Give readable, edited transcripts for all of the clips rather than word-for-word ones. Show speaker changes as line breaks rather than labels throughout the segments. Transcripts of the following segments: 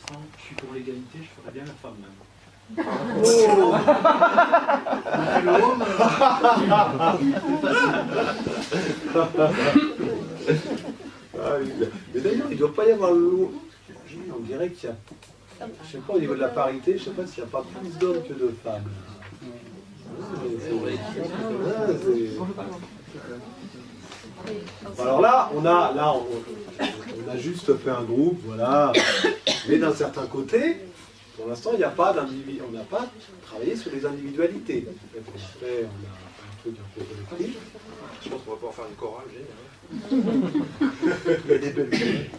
Vincent, je suis pour l'égalité, je ferais bien la femme même.
Mais d'ailleurs, il ne doit pas y avoir le... On dirait qu'il y a... Je sais pas, au niveau de la parité, je ne sais pas s'il n'y a pas plus d'hommes que de femmes. Alors là, on a juste fait un groupe, voilà. Mais d'un certain côté, pour l'instant, il n'y a pas d'individu, on n'a pas travaillé sur les individualités. On a un truc un peu collectif.
Je pense qu'on va pouvoir faire une chorale, génial. Il y a des belles.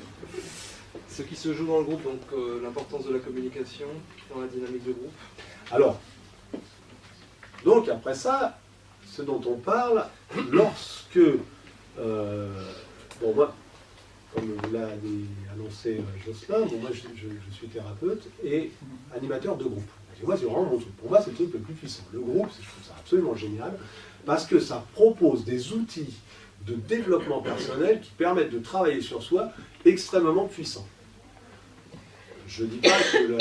Ce qui se joue dans le groupe, donc l'importance de la communication dans la dynamique de groupe.
Alors, donc après ça, ce dont on parle, lorsque, bon moi, comme l'a annoncé Jocelyn, bon, moi je suis thérapeute et animateur de groupe. Et moi c'est vraiment mon truc. Pour moi c'est le truc le plus puissant. Le groupe, je trouve ça absolument génial, parce que ça propose des outils de développement personnel qui permettent de travailler sur soi extrêmement puissants. Je ne dis pas que le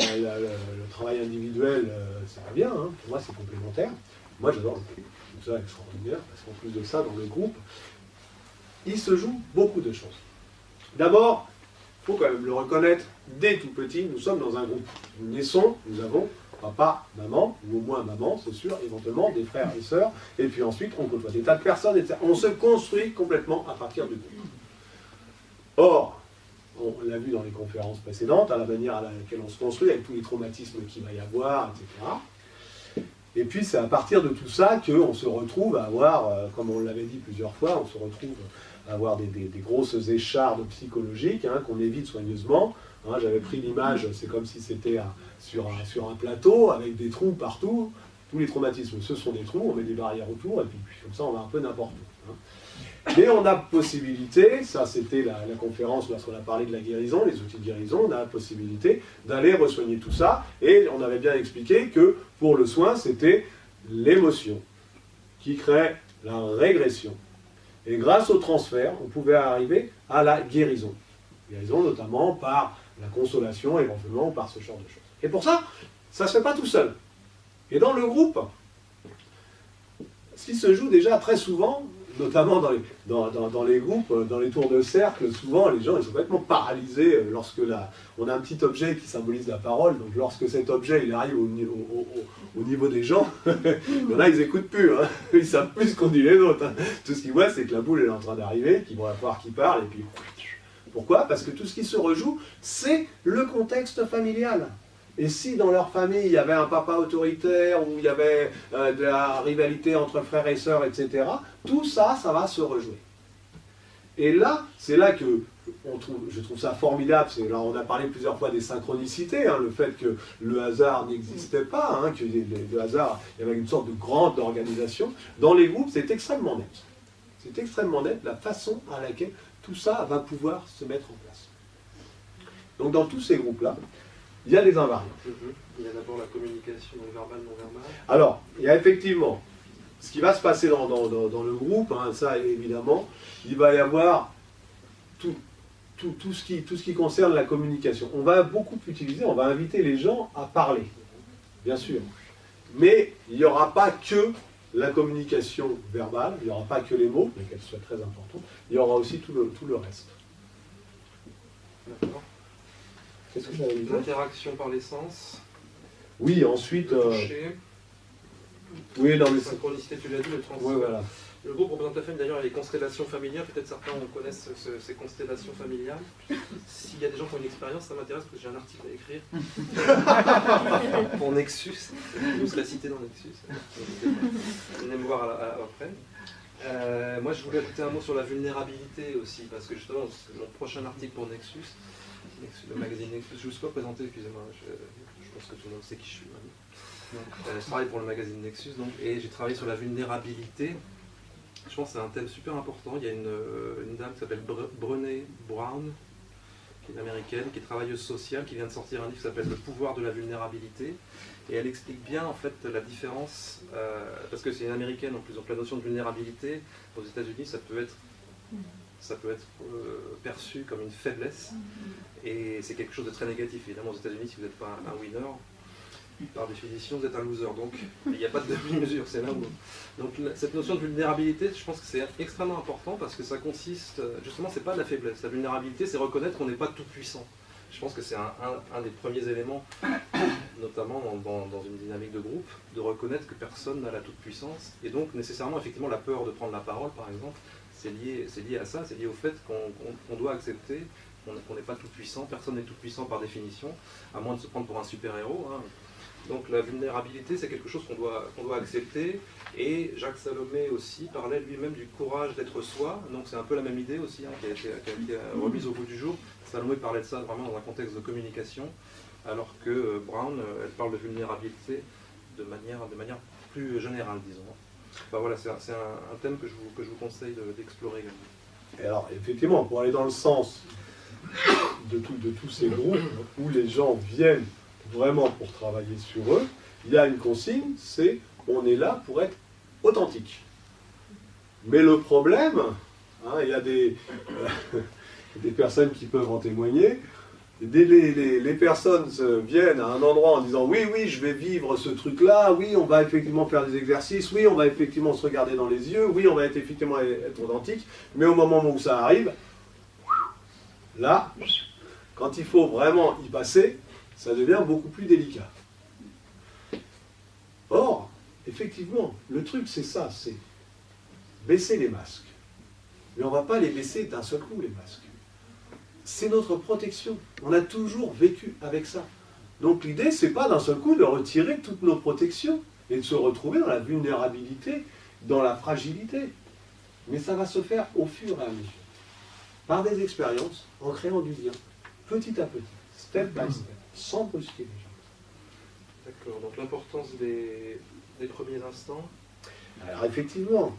travail individuel, ça va bien, hein. Pour moi c'est complémentaire. Moi j'adore le groupe, je trouve ça extraordinaire, parce qu'en plus de ça, dans le groupe, il se joue beaucoup de choses. D'abord, il faut quand même le reconnaître, dès tout petit, nous sommes dans un groupe. Nous naissons, nous avons papa, maman, ou au moins maman, c'est sûr, éventuellement des frères et sœurs, et puis ensuite on côtoie des tas de personnes, etc. On se construit complètement à partir du groupe. Or, on l'a vu dans les conférences précédentes, à la manière à laquelle on se construit, avec tous les traumatismes qu'il va y avoir, etc. Et puis c'est à partir de tout ça qu'on se retrouve à avoir, comme on l'avait dit plusieurs fois, on se retrouve à avoir des grosses échardes psychologiques, hein, qu'on évite soigneusement. Hein, j'avais pris l'image, c'est comme si c'était sur un plateau, avec des trous partout. Tous les traumatismes, ce sont des trous, on met des barrières autour, et puis comme ça on va un peu n'importe où. Hein. Mais on a possibilité, ça c'était la conférence lorsqu'on a parlé de la guérison, les outils de guérison, on a la possibilité d'aller resoigner tout ça, et on avait bien expliqué que pour le soin, c'était l'émotion qui crée la régression. Et grâce au transfert, on pouvait arriver à la guérison. Guérison notamment par la consolation, éventuellement, par ce genre de choses. Et pour ça, ça ne se fait pas tout seul. Et dans le groupe, ce qui se joue déjà très souvent, notamment dans les groupes, dans les tours de cercle, souvent les gens ils sont complètement paralysés lorsque on a un petit objet qui symbolise la parole, donc lorsque cet objet il arrive au niveau des gens, il y en a ils n'écoutent plus, hein. Ils ne savent plus ce qu'on dit les autres. Hein. Tout ce qu'ils voient c'est que la boule est en train d'arriver, qu'ils vont voir qui parle, et puis... Pourquoi? Parce que tout ce qui se rejoue, c'est le contexte familial. Et si dans leur famille, il y avait un papa autoritaire, ou il y avait de la rivalité entre frères et sœurs, etc., tout ça, ça va se rejouer. Et là, c'est là que je trouve ça formidable. Là, on a parlé plusieurs fois des synchronicités, hein, le fait que le hasard n'existait pas, hein, que le hasard, il y avait une sorte de grande organisation. Dans les groupes, c'est extrêmement net. C'est extrêmement net la façon à laquelle tout ça va pouvoir se mettre en place. Donc dans tous ces groupes-là, il y a des invariants.
Il y a d'abord la communication verbale, non verbale.
Alors, il y a effectivement ce qui va se passer dans le groupe, hein, ça évidemment, il va y avoir tout ce qui concerne la communication. On va beaucoup utiliser, on va inviter les gens à parler, bien sûr. Mais il n'y aura pas que la communication verbale, il n'y aura pas que les mots, mais qu'elle soit très importante, il y aura aussi tout le reste.
D'accord.
Qu'est-ce que j'avais dit?
L'interaction par les sens.
Oui, ensuite...
Le toucher.
Oui, dans les...
synchronicité, tu l'as dit, le transfert.
Oui, voilà.
Le groupe représente la famille, d'ailleurs, il y a les constellations familiales. Peut-être certains connaissent ces constellations familiales. S'il y a des gens qui ont une expérience, ça m'intéresse parce que j'ai un article à écrire. Pour Nexus. Vous serez cité dans Nexus. Venez me voir après. Moi, je voulais ajouter un mot sur la vulnérabilité aussi, parce que justement, c'est mon prochain article pour Nexus, le magazine Nexus. Je ne vous ai pas présenté, excusez-moi, je pense que tout le monde sait qui je suis. Je travaille pour le magazine Nexus, donc, et j'ai travaillé sur la vulnérabilité. Je pense que c'est un thème super important. Il y a une dame qui s'appelle Brené Brown, qui est une américaine, qui est travailleuse sociale, qui vient de sortir un livre qui s'appelle Le pouvoir de la vulnérabilité. Et elle explique bien en fait la différence, parce que c'est une américaine en plus, donc la notion de vulnérabilité aux États-Unis, ça peut être ça peut être perçu comme une faiblesse, et c'est quelque chose de très négatif. Évidemment, aux États-Unis, si vous n'êtes pas un winner, par définition, vous êtes un loser. Donc, il n'y a pas de demi-mesure, c'est là où... Donc, cette notion de vulnérabilité, je pense que c'est extrêmement important parce que ça consiste, justement, c'est pas de la faiblesse. La vulnérabilité, c'est reconnaître qu'on n'est pas tout puissant. Je pense que c'est un des premiers éléments, notamment dans une dynamique de groupe, de reconnaître que personne n'a la toute-puissance. Et donc, nécessairement, effectivement, la peur de prendre la parole, par exemple, c'est lié à ça, c'est lié au fait qu'on doit accepter qu'on n'est pas tout puissant, personne n'est tout puissant par définition, à moins de se prendre pour un super-héros. Hein. Donc la vulnérabilité, c'est quelque chose qu'on doit accepter, et Jacques Salomé aussi parlait lui-même du courage d'être soi, donc c'est un peu la même idée aussi, hein, qui a été remise au goût du jour. Salomé parlait de ça vraiment dans un contexte de communication, alors que Brown, elle parle de vulnérabilité de manière plus générale, disons. Enfin, voilà, c'est un thème que je vous conseille d'explorer également.
Et alors, effectivement, pour aller dans le sens de tous ces groupes où les gens viennent vraiment pour travailler sur eux, il y a une consigne, c'est on est là pour être authentique. Mais le problème, hein, il y a des personnes qui peuvent en témoigner, les personnes viennent à un endroit en disant oui, je vais vivre ce truc-là, oui, on va effectivement faire des exercices, oui, on va effectivement se regarder dans les yeux, oui, on va effectivement être authentique, mais au moment où ça arrive, là, quand il faut vraiment y passer, ça devient beaucoup plus délicat. Or, effectivement, le truc c'est ça, c'est baisser les masques. Mais on ne va pas les baisser d'un seul coup, les masques. C'est notre protection. On a toujours vécu avec ça. Donc l'idée, c'est pas d'un seul coup de retirer toutes nos protections et de se retrouver dans la vulnérabilité, dans la fragilité. Mais ça va se faire au fur et à mesure. Par des expériences, en créant du lien, petit à petit, step by step, sans brusquer les gens.
D'accord, donc l'importance des premiers instants.
Alors effectivement,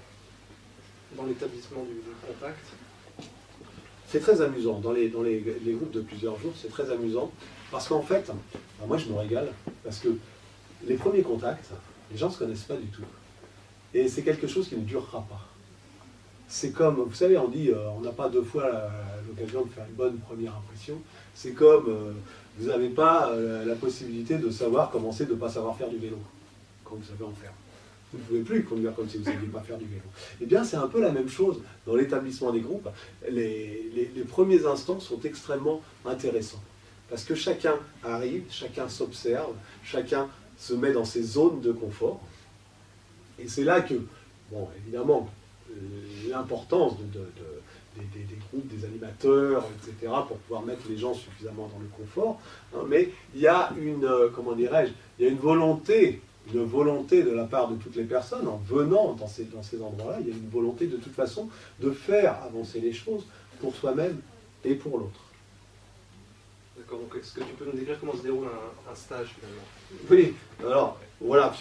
dans l'établissement du contact.
C'est très amusant, dans les groupes de plusieurs jours, c'est très amusant, parce qu'en fait, moi je me régale, parce que les premiers contacts, les gens ne se connaissent pas du tout. Et c'est quelque chose qui ne durera pas. C'est comme, vous savez, on dit, on n'a pas deux fois l'occasion de faire une bonne première impression. C'est comme, vous n'avez pas la possibilité de savoir comment c'est de ne pas savoir faire du vélo, quand vous savez en faire. Vous ne pouvez plus conduire comme si vous ne saviez pas faire du vélo. Eh bien, c'est un peu la même chose dans l'établissement des groupes. Les premiers instants sont extrêmement intéressants. Parce que chacun arrive, chacun s'observe, chacun se met dans ses zones de confort. Et c'est là que, bon, évidemment, l'importance des groupes, des animateurs, etc., pour pouvoir mettre les gens suffisamment dans le confort. Hein, mais il y a une, comment dirais-je, il y a une volonté de la part de toutes les personnes, en venant dans ces endroits-là, il y a une volonté de toute façon de faire avancer les choses pour soi-même et pour l'autre.
D'accord, donc est-ce que tu peux nous décrire comment se déroule un stage finalement?
Oui, alors voilà,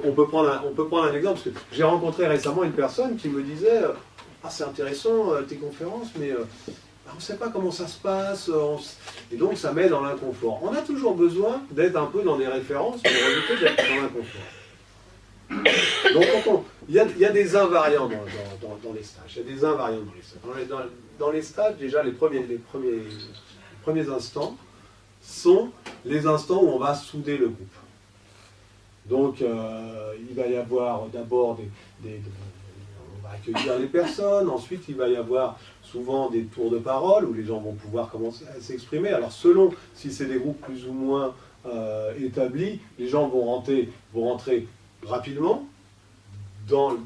on peut prendre un exemple, parce que j'ai rencontré récemment une personne qui me disait « Ah, c'est intéressant tes conférences, mais on ne sait pas comment ça se passe, et donc ça met dans l'inconfort. » On a toujours besoin d'être un peu dans des références pour éviter d'être dans l'inconfort. Donc il y a des invariants dans les stages. Il y a des invariants dans les stages. Dans les stages, déjà, les premiers instants sont les instants où on va souder le groupe. Donc il va y avoir d'abord on va accueillir les personnes, ensuite il va y avoir souvent des tours de parole où les gens vont pouvoir commencer à s'exprimer. Alors selon si c'est des groupes plus ou moins établis, les gens vont rentrer rapidement dans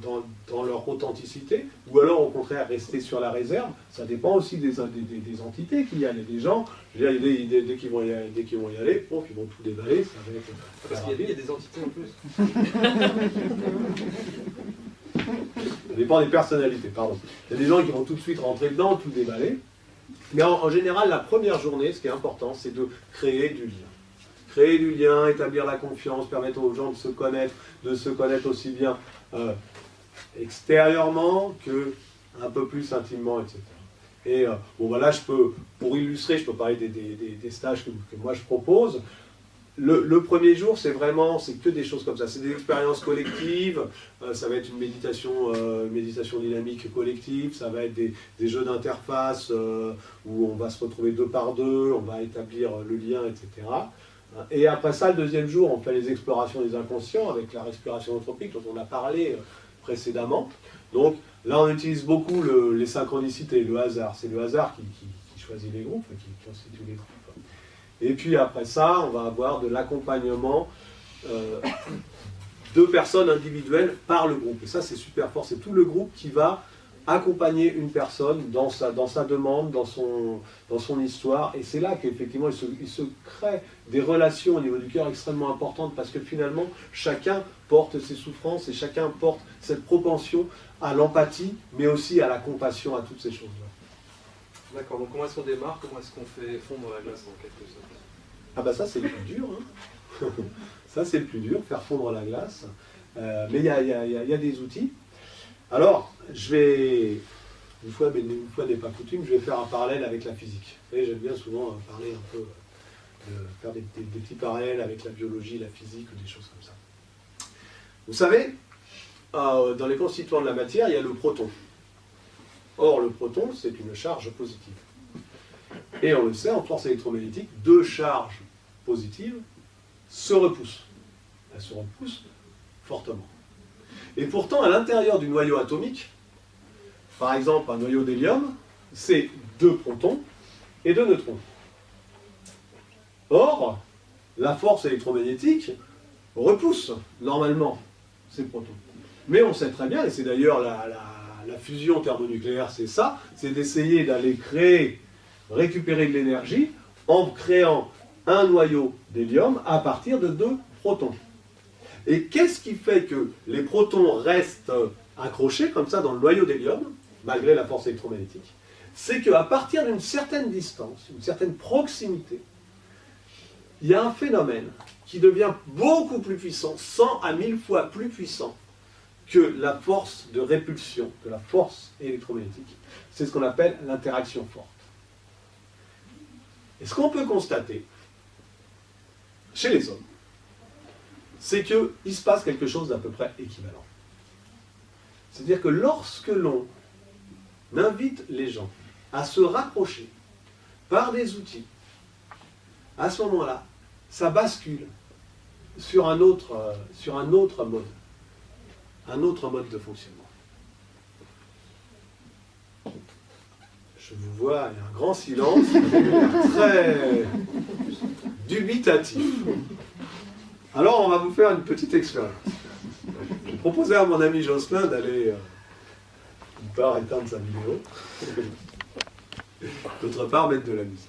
leur authenticité, ou alors au contraire rester sur la réserve. Ça dépend aussi des entités qu'il y a. Il y a des gens, je veux dire, dès qu'ils vont y aller, bon, ils vont tout déballer, ça va être...
Parce qu'il y a des entités en plus.
Ça dépend des personnalités, pardon. Il y a des gens qui vont tout de suite rentrer dedans, tout déballer. Mais en général, la première journée, ce qui est important, c'est de créer du lien. Créer du lien, établir la confiance, permettre aux gens de se connaître aussi bien extérieurement que un peu plus intimement, etc. Et bon, voilà, pour illustrer, je peux parler des stages que moi je propose. le premier jour, c'est que des choses comme ça. C'est des expériences collectives, ça va être une méditation dynamique collective, ça va être des jeux d'interface où on va se retrouver 2 par 2, on va établir le lien, etc. Et après ça, le deuxième jour, on fait les explorations des inconscients avec la respiration anthropique dont on a parlé précédemment. Donc là, on utilise beaucoup les synchronicités, le hasard. C'est le hasard qui choisit les groupes, qui constitue les groupes. Et puis après ça, on va avoir de l'accompagnement de personnes individuelles par le groupe. Et ça, c'est super fort. C'est tout le groupe qui va accompagner une personne dans sa demande, dans son histoire. Et c'est là qu'effectivement, il se crée des relations au niveau du cœur extrêmement importantes parce que finalement, chacun porte ses souffrances et chacun porte cette propension à l'empathie, mais aussi à la compassion, à toutes ces choses-là.
D'accord, donc comment est-ce qu'on démarre? Comment est-ce qu'on fait fondre la glace en quelque sorte?
Ah bah ça c'est le plus dur, hein. Ça c'est le plus dur, faire fondre la glace. Mais il y a des outils. Alors, une fois n'est pas coutume, je vais faire un parallèle avec la physique. Vous savez, j'aime bien souvent parler un peu, faire des petits parallèles avec la biologie, la physique ou des choses comme ça. Vous savez, dans les constituants de la matière, il y a le proton. Or, le proton, c'est une charge positive. Et on le sait, en force électromagnétique, 2 charges positives se repoussent. Elles se repoussent fortement. Et pourtant, à l'intérieur du noyau atomique, par exemple un noyau d'hélium, c'est 2 protons et 2 neutrons. Or, la force électromagnétique repousse normalement ces protons. Mais on sait très bien, et c'est d'ailleurs la fusion thermonucléaire, c'est ça, c'est d'essayer d'aller récupérer de l'énergie en créant un noyau d'hélium à partir de 2 protons. Et qu'est-ce qui fait que les protons restent accrochés comme ça dans le noyau d'hélium, malgré la force électromagnétique? C'est qu'à partir d'une certaine distance, une certaine proximité, il y a un phénomène qui devient beaucoup plus puissant, 100 à 1000 fois plus puissant que la force de répulsion, que la force électromagnétique. C'est ce qu'on appelle l'interaction forte. Et ce qu'on peut constater chez les hommes, c'est qu'il se passe quelque chose d'à peu près équivalent. C'est-à-dire que lorsque l'on invite les gens à se rapprocher par des outils, à ce moment-là, ça bascule sur un autre mode de fonctionnement. Je vous vois, il y a un grand silence, très dubitatif. Alors, on va vous faire une petite expérience. J'ai proposé à mon ami Jocelyn d'aller, d'une part, éteindre sa vidéo, d'autre part, mettre de la musique.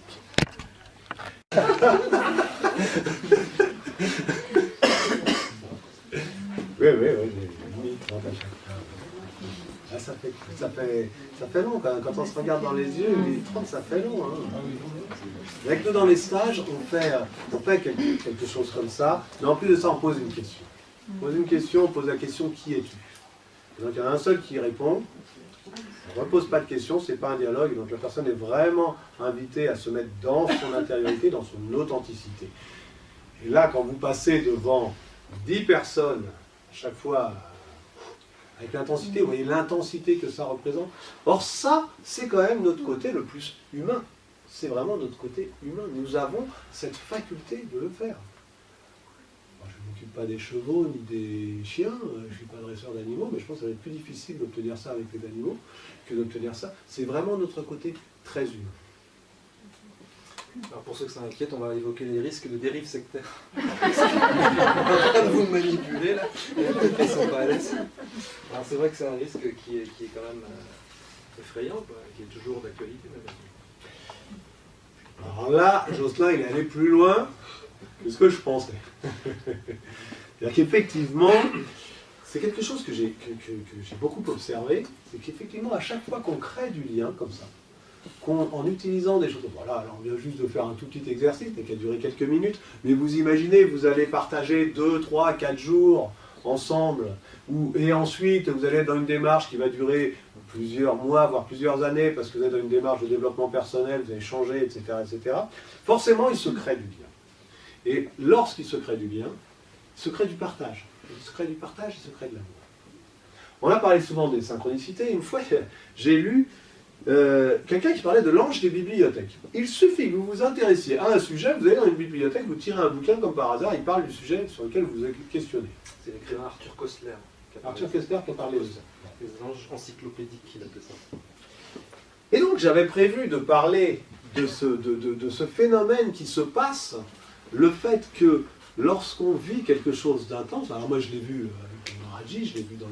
Oui, j'ai mis 30 à chaque fois. Ah, ça fait long quand on se regarde dans les yeux, les 30 ça fait long. Hein. Avec nous dans les stages, on fait quelque chose comme ça, mais en plus de ça, on pose une question. On pose la question qui es-tu? Donc il y en a un seul qui répond. On ne repose pas de questions, ce n'est pas un dialogue, donc la personne est vraiment invitée à se mettre dans son intériorité, dans son authenticité. Et là, quand vous passez devant 10 personnes, à chaque fois, avec l'intensité, vous voyez l'intensité que ça représente. Or ça, c'est quand même notre côté le plus humain. C'est vraiment notre côté humain. Nous avons cette faculté de le faire. Alors, je ne m'occupe pas des chevaux ni des chiens, je ne suis pas dresseur d'animaux, mais je pense que ça va être plus difficile d'obtenir ça avec les animaux que d'obtenir ça. C'est vraiment notre côté très humain.
Alors pour ceux que ça inquiète, on va évoquer les risques de dérive sectaire. On est en train de vous manipuler là, peut-être qu'ils sont pas à l'aise. Alors c'est vrai que c'est un risque qui est quand même effrayant, quoi, qui est toujours d'actualité.
Alors là, Jocelyn, il est allé plus loin que ce que je pensais. C'est-à-dire qu'effectivement, c'est quelque chose que j'ai beaucoup observé, c'est qu'effectivement, à chaque fois qu'on crée du lien comme ça, en utilisant des choses, voilà, alors on vient juste de faire un tout petit exercice, mais qui a duré quelques minutes, mais vous imaginez, vous allez partager 2, 3, 4 jours ensemble, et ensuite vous allez être dans une démarche qui va durer plusieurs mois, voire plusieurs années, parce que vous êtes dans une démarche de développement personnel, vous allez changer, etc., etc. Forcément, il se crée du lien. Et lorsqu'il se crée du lien, il se crée du partage. Il se crée du partage, il se crée de l'amour. On a parlé souvent des synchronicités. Une fois, j'ai lu quelqu'un qui parlait de l'ange des bibliothèques. Il suffit que vous vous intéressiez à un sujet, vous allez dans une bibliothèque, vous tirez un bouquin comme par hasard, il parle du sujet sur lequel vous vous questionnez.
C'est l'écrivain Arthur Koestler.
Arthur Koestler qui a parlé de ça.
Les anges encyclopédiques, il appelait ça.
Et donc j'avais prévu de parler de ce phénomène qui se passe, le fait que lorsqu'on vit quelque chose d'intense, alors moi je l'ai vu avec Maharaji, je l'ai vu dans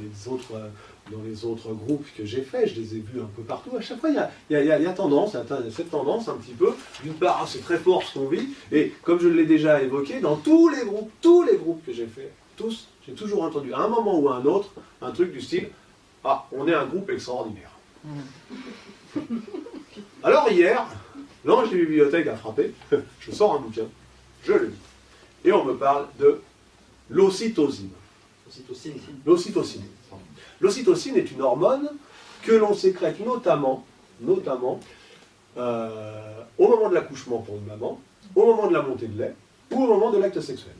les autres groupes que j'ai faits, je les ai vus un peu partout, à chaque fois il y a tendance, cette tendance un petit peu, d'une part c'est très fort ce qu'on vit, et comme je l'ai déjà évoqué, dans tous les groupes que j'ai faits, tous, j'ai toujours entendu à un moment ou à un autre, un truc du style « Ah, on est un groupe extraordinaire ». Alors hier, l'ange des bibliothèques a frappé, je sors un bouquin, je le lis, et on me parle de l'ocytocine. L'ocytocine. L'ocytocine est une hormone que l'on sécrète notamment au moment de l'accouchement pour une maman, au moment de la montée de lait, ou au moment de l'acte sexuel.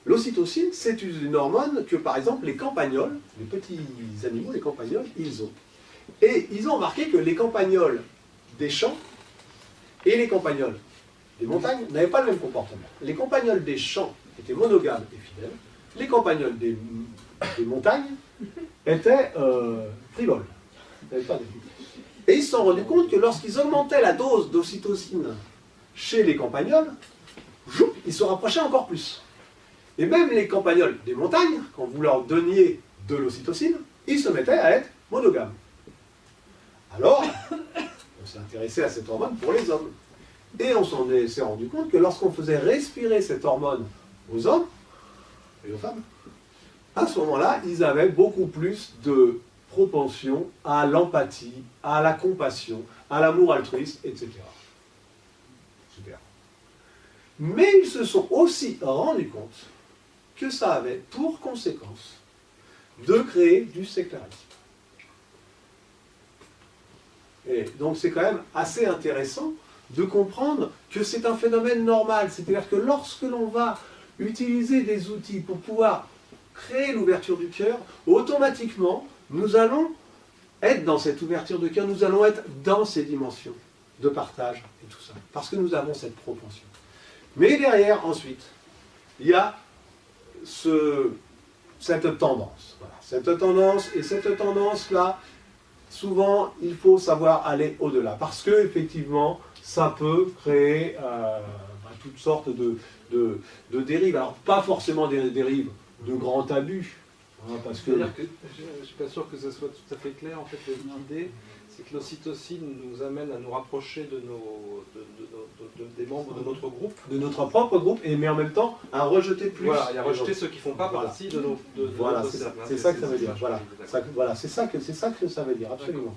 L'ocytocine, c'est une hormone que, par exemple, les campagnols, les petits animaux, les campagnols, ils ont. Et ils ont remarqué que les campagnols des champs et les campagnols des montagnes n'avaient pas le même comportement. Les campagnols des champs étaient monogames et fidèles. Les campagnols des montagnes étaient frivoles. Et ils se sont rendus compte que lorsqu'ils augmentaient la dose d'ocytocine chez les campagnols, ils se rapprochaient encore plus. Et même les campagnols des montagnes, quand vous leur donniez de l'ocytocine, ils se mettaient à être monogames. Alors, on s'est intéressé à cette hormone pour les hommes. Et on s'est rendu compte que lorsqu'on faisait respirer cette hormone aux hommes et aux femmes, à ce moment-là, ils avaient beaucoup plus de propension à l'empathie, à la compassion, à l'amour altruiste, etc. Super. Mais ils se sont aussi rendus compte que ça avait pour conséquence de créer du sectarisme. Et donc c'est quand même assez intéressant de comprendre que c'est un phénomène normal. C'est-à-dire que lorsque l'on va utiliser des outils pour pouvoir créer l'ouverture du cœur, automatiquement, nous allons être dans cette ouverture de cœur, nous allons être dans ces dimensions de partage et tout ça, parce que nous avons cette propension. Mais derrière, ensuite, il y a cette tendance. Voilà. Cette tendance-là, souvent, il faut savoir aller au-delà, parce que effectivement, ça peut créer toutes sortes de dérives. Alors, pas forcément des dérives de grands abus, hein, parce que...
Je ne suis pas sûr que ce soit tout à fait clair. En fait, l'idée, c'est que l'ocytocine nous amène à nous rapprocher des membres de notre groupe.
De notre propre groupe, mais en même temps, à rejeter plus.
Voilà, et à rejeter ceux qui ne font pas partie de notre
voilà,
cercle.
C'est ça que ça veut dire. Voilà, c'est ça que ça veut dire, absolument.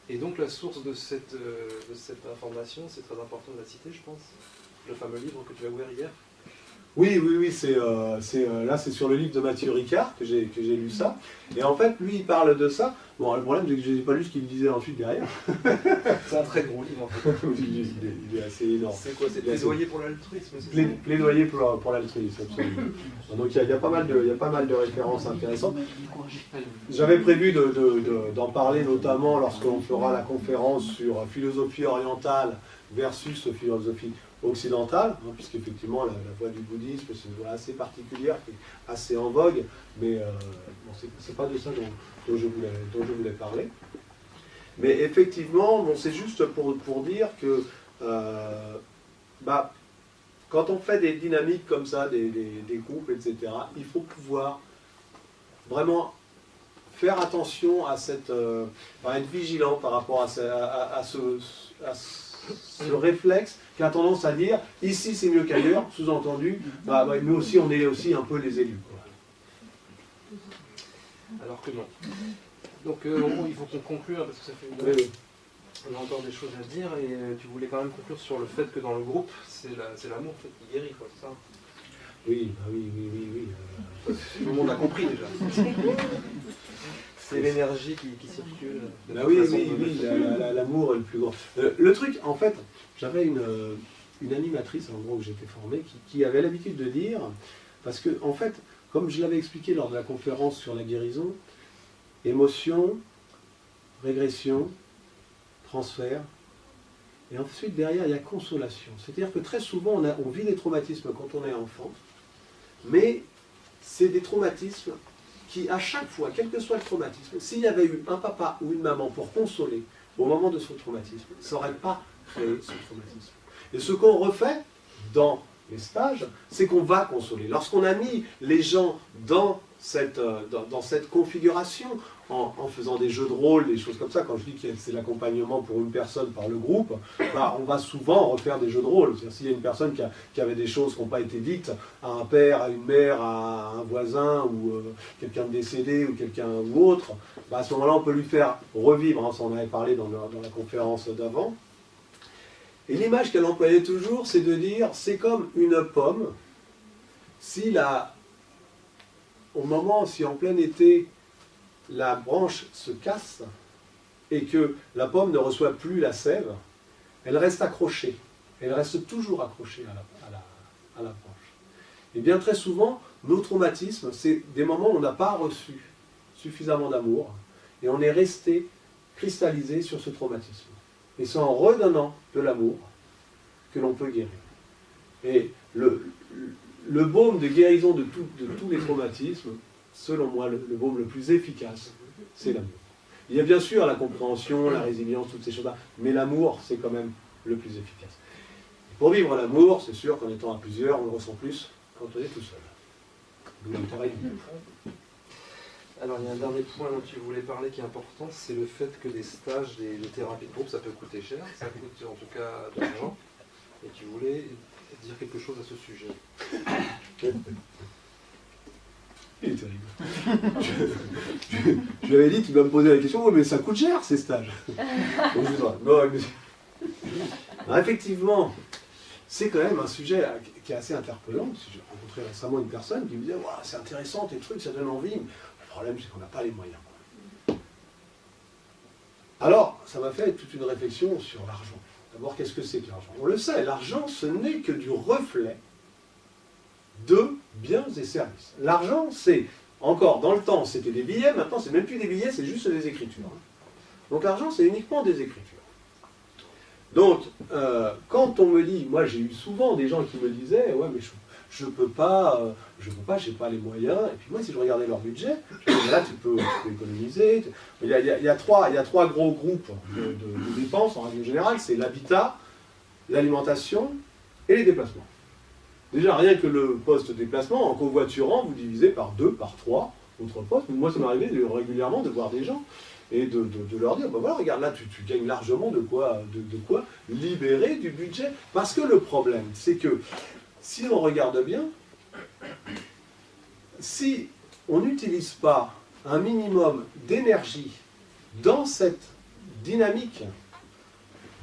Et donc la source de cette information, c'est très important de la citer, je pense. Le fameux livre que tu as ouvert hier.
Oui, là c'est sur le livre de Mathieu Ricard que j'ai lu ça. Et en fait, lui, il parle de ça. Bon, le problème, c'est que je n'ai pas lu ce qu'il disait ensuite derrière.
C'est un très gros livre, en fait.
il est assez énorme.
C'est quoi? C'est plaidoyer pour l'altruisme?
Plaidoyer pour l'altruisme, absolument. Donc il y a pas mal de références intéressantes. J'avais prévu d'en parler notamment lorsqu'on fera la conférence sur philosophie orientale versus philosophie occidentale, hein, puisqu'effectivement la voie du bouddhisme c'est une voie assez particulière, qui est assez en vogue, mais bon, c'est pas de ça dont je voulais parler. Mais effectivement, bon, c'est juste pour dire que quand on fait des dynamiques comme ça, des groupes, etc., il faut pouvoir vraiment faire attention à être vigilant par rapport à ce réflexe qui a tendance à dire ici c'est mieux qu'ailleurs, sous-entendu, mais aussi on est aussi un peu les élus. Quoi.
Alors que non. Donc il faut qu'on conclue, parce que ça fait une heure.
Oui.
On a encore des choses à dire, et tu voulais quand même conclure sur le fait que dans le groupe, c'est l'amour en fait, qui guérit, quoi, c'est ça?
Oui.
Tout le monde a compris déjà. C'est l'énergie qui circule.
Oui, l'amour est le plus grand. Le truc, en fait, j'avais une animatrice à l'endroit où j'étais formé qui avait l'habitude de dire, parce que en fait, comme je l'avais expliqué lors de la conférence sur la guérison, émotion, régression, transfert, et ensuite derrière il y a consolation. C'est-à-dire que très souvent on vit des traumatismes quand on est enfant, mais c'est des traumatismes qui à chaque fois, quel que soit le traumatisme, s'il y avait eu un papa ou une maman pour consoler au moment de son traumatisme, ça n'aurait pas créé ce traumatisme. Et ce qu'on refait dans les stages, c'est qu'on va consoler. Lorsqu'on a mis les gens dans cette configuration, en faisant des jeux de rôle, des choses comme ça, quand je dis que c'est l'accompagnement pour une personne par le groupe, bah, on va souvent refaire des jeux de rôle. C'est-à-dire s'il y a une personne qui avait des choses qui n'ont pas été dites à un père, à une mère, à un voisin, ou quelqu'un de décédé, ou quelqu'un ou autre, bah, à ce moment-là, on peut lui faire revivre, hein, ça on en avait parlé dans la conférence d'avant. Et l'image qu'elle employait toujours, c'est de dire, c'est comme une pomme, si en plein été, la branche se casse et que la pomme ne reçoit plus la sève, elle reste accrochée. Elle reste toujours accrochée à la branche. Et bien très souvent, nos traumatismes, c'est des moments où on n'a pas reçu suffisamment d'amour et on est resté cristallisé sur ce traumatisme. Et c'est en redonnant de l'amour que l'on peut guérir. Et le baume de guérison de tous les traumatismes, selon moi, le baume le plus efficace, c'est l'amour. Il y a bien sûr la compréhension, la résilience, toutes ces choses-là, mais l'amour, c'est quand même le plus efficace. Et pour vivre l'amour, c'est sûr qu'en étant à plusieurs, on le ressent plus quand on est tout seul. D'où l'intérêt du groupe.
Alors, il y a un dernier point dont tu voulais parler qui est important, c'est le fait que des stages, des thérapies de groupe, ça peut coûter cher, ça coûte en tout cas de l'argent. Et tu voulais dire quelque chose à ce sujet.
Il est terrible. Je lui avais dit, tu vas me poser la question, oui, mais ça coûte cher ces stages. Donc je dis, non, alors, effectivement, c'est quand même un sujet qui est assez interpellant. J'ai rencontré récemment une personne qui me disait, wow, c'est intéressant tes trucs, ça donne envie. Le problème, c'est qu'on n'a pas les moyens. Alors, ça m'a fait toute une réflexion sur l'argent. D'abord, qu'est-ce que c'est que l'argent? On le sait, l'argent, ce n'est que du reflet de biens et services. L'argent, c'est, encore dans le temps, c'était des billets, maintenant c'est même plus des billets, c'est juste des écritures. Donc l'argent, c'est uniquement des écritures. Donc, quand on me dit, moi j'ai eu souvent des gens qui me disaient, ouais mais je peux pas, j'ai pas les moyens, et puis moi si je regardais leur budget, je me disais, là tu peux économiser. Il y a trois gros groupes de dépenses en règle générale, c'est l'habitat, l'alimentation et les déplacements. Déjà, rien que le poste déplacement, en covoiturant, vous divisez par 2, par 3 autres postes. Moi, ça m'arrivait régulièrement de voir des gens et de leur dire, ben voilà, regarde, là, tu gagnes largement de quoi libérer du budget. Parce que le problème, c'est que, si on regarde bien, si on n'utilise pas un minimum d'énergie dans cette dynamique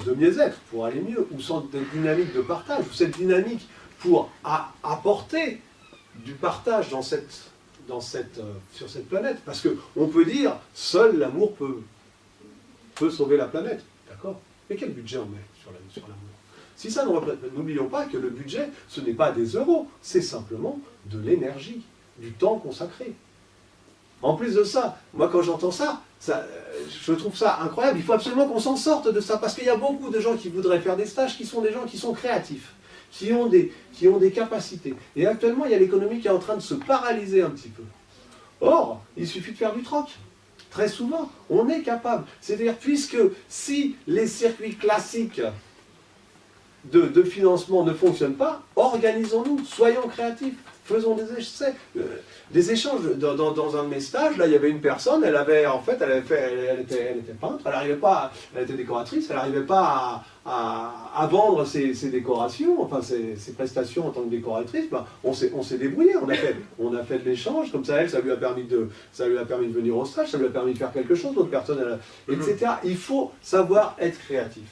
de mieux-être, pour aller mieux, ou cette dynamique de partage, ou cette dynamique pour apporter du partage sur cette planète. Parce qu'on peut dire, seul l'amour peut sauver la planète. D'accord? Mais quel budget on met sur l'amour? Si ça ne représente, n'oublions pas que le budget, ce n'est pas des euros, c'est simplement de l'énergie, du temps consacré. En plus de ça, moi quand j'entends ça, je trouve ça incroyable. Il faut absolument qu'on s'en sorte de ça, parce qu'il y a beaucoup de gens qui voudraient faire des stages, qui sont des gens qui sont créatifs, qui ont des capacités. Et actuellement, il y a l'économie qui est en train de se paralyser un petit peu. Or, il suffit de faire du troc. Très souvent, on est capable. C'est-à-dire, puisque si les circuits classiques de financement ne fonctionnent pas, organisons-nous, soyons créatifs, faisons des essais. Des échanges. Dans un de mes stages, là, il y avait une personne, elle était peintre, elle était décoratrice, elle n'arrivait pas à vendre ses décorations, enfin ses prestations en tant que décoratrice. Ben, on s'est débrouillé, on a fait de l'échange, comme ça, ça lui a permis de venir au stage, ça lui a permis de faire quelque chose, d'autres personnes, etc. Il faut savoir être créatif.